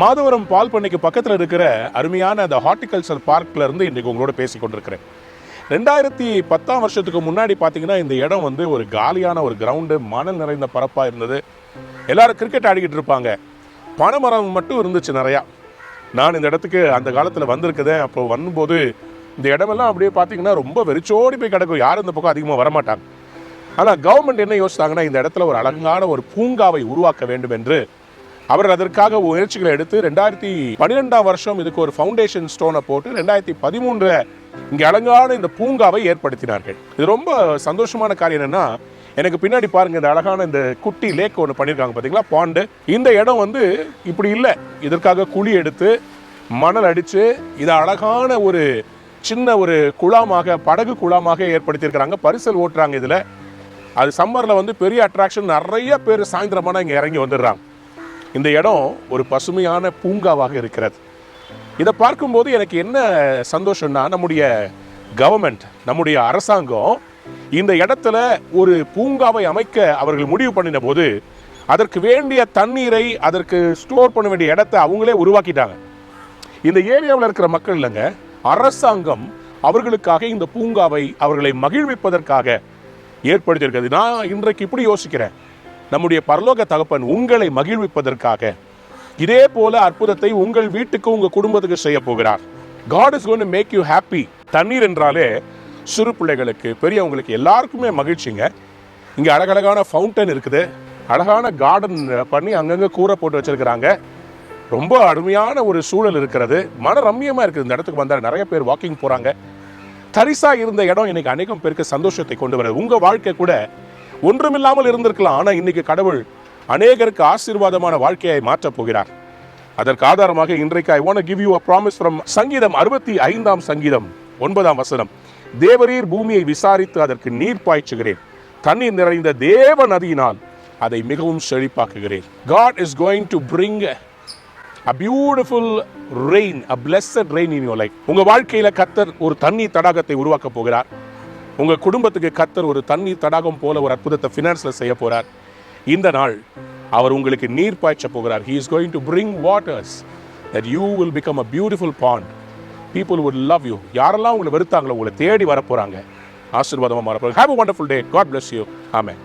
மாதவரம் பால் பண்ணைக்கு பக்கத்தில் இருக்கிற அருமையான அந்த ஹார்டிகல்ச்சர் பார்க்ல இருந்து இன்றைக்கு உங்களோட பேசி கொண்டிருக்கிறேன். 2010 முன்னாடி பார்த்தீங்கன்னா இந்த இடம் வந்து ஒரு காலியான ஒரு கிரவுண்டு, மணல் நிறைந்த பரப்பாக இருந்தது. எல்லாரும் கிரிக்கெட் ஆடிக்கிட்டு இருப்பாங்க. பனைமரம் மட்டும் இருந்துச்சு நிறையா. நான் இந்த இடத்துக்கு அந்த காலத்தில் வந்திருக்குதேன். அப்போ வரும்போது இந்த இடமெல்லாம் அப்படியே பார்த்தீங்கன்னா ரொம்ப வெறிச்சோடி போய் கிடக்கும். யாரும் இந்த பக்கம் அதிகமாக வரமாட்டாங்க. ஆனால் கவர்மெண்ட் என்ன யோசித்தாங்கன்னா, இந்த இடத்துல ஒரு அழகான ஒரு பூங்காவை உருவாக்க வேண்டும் என்று அவர்கள் அதற்காக முயற்சிகளை எடுத்து 2012 இதுக்கு ஒரு ஃபவுண்டேஷன் ஸ்டோனை போட்டு 2013 இங்கே அழகான இந்த பூங்காவை ஏற்படுத்தினார்கள். இது ரொம்ப சந்தோஷமான காரியம். என்னன்னா, எனக்கு பின்னாடி பாருங்க, இந்த அழகான இந்த குட்டி லேக் ஒன்று பண்ணியிருக்காங்க பார்த்தீங்களா, பாண்டு. இந்த இடம் வந்து இப்படி இல்லை. இதற்காக குழி எடுத்து மணல் அடித்து இதை அழகான ஒரு சின்ன ஒரு குழாமாக, படகு குழாமாக ஏற்படுத்தியிருக்கிறாங்க. பரிசல் ஓட்டுறாங்க இதில். அது சம்மரில் வந்து பெரிய அட்ராக்ஷன். நிறைய பேர் சாயந்தரமான இங்கே இறங்கி வந்துடுறாங்க. இந்த இடம் ஒரு பசுமையான பூங்காவாக இருக்கிறது. இதை பார்க்கும்போது எனக்கு என்ன சந்தோஷம்னா, நம்முடைய கவர்மெண்ட், நம்முடைய அரசாங்கம் இந்த இடத்துல ஒரு பூங்காவை அமைக்க அவர்கள் முடிவு பண்ணின போது அதற்கு வேண்டிய தண்ணீரை, அதற்கு ஸ்டோர் பண்ண வேண்டிய இடத்தை அவங்களே உருவாக்கிட்டாங்க. இந்த ஏரியாவில் இருக்கிற மக்கள் இல்லைங்க, அரசாங்கம் அவர்களுக்காக இந்த பூங்காவை அவர்களை மகிழ்விப்பதற்காக ஏற்படுத்தியிருக்கிறது. நான் இன்றைக்கு இப்படி யோசிக்கிறேன், நம்முடைய பரலோக தகப்பன் உங்களை மகிழ்விப்பதற்காக இதே போல அற்புதத்தை உங்கள் வீட்டுக்கு, உங்க குடும்பத்துக்கு செய்ய போகிறார். God is going to make you happy. தண்ணீர் என்றாலே சிறு பிள்ளைகளுக்கு, பெரியவங்களுக்கு எல்லாருக்குமே மகிழ்ச்சிங்க. இங்க அழகழகான ஃபவுண்டன் இருக்குது. அழகான கார்டன் பண்ணி அங்கங்க கூரை போட்டு வச்சிருக்கிறாங்க. ரொம்ப அருமையான ஒரு சூழல் இருக்கிறது. மன ரம்மியமா இருக்குது. இந்த இடத்துக்கு வந்தால் நிறைய பேர் வாக்கிங் போறாங்க. தரிசா இருந்த இடம் இன்னைக்கு அநேகம் பேருக்கு சந்தோஷத்தை கொண்டு வருது. உங்க வாழ்க்கை கூட ஒன்றுமில்லாமல் இருந்திருக்கலாம். ஆனால் இன்னைக்கு கடவுள் அநேகருக்கு ஆசீர்வாதமான வாழ்க்கையை மாற்றப் போகிறார். அதற்கு ஆதாரமாக இன்றைக்கு I want to give you a promise from சங்கீதம் 65 சங்கீதம் 9 தேவரீர் பூமியை விசாரித்து அதற்கு நீர் பாய்ச்சுகிறேன், தண்ணீர் நிறைந்த தேவ நதியினால் அதை மிகவும் செழிப்பாக்குகிறேன். God is going to bring a beautiful rain, a blessed rain in your life. உங்க வாழ்க்கையில கர்த்தர் ஒரு தண்ணீர் தடாகத்தை உருவாக்க போகிறார். உங்க குடும்பத்துக்கு கர்த்தர் ஒரு தண்ணீர் தடாகம் போல ஒரு அற்புதத்தை ஃபினான்ஸ்ல செய்ய போறார். இந்த நாள் அவர் உங்களுக்கு நீர் பாய்ச்ச போகிறார். He is going to bring waters that you will become a beautiful pond. People would love you. யாரெல்லாம் உங்களை வெறுத்தாங்களோ உங்களை தேடி வர போறாங்க. ஆசீர்வாதமா மாற போறாங்க. Have a wonderful day. God bless you. Amen.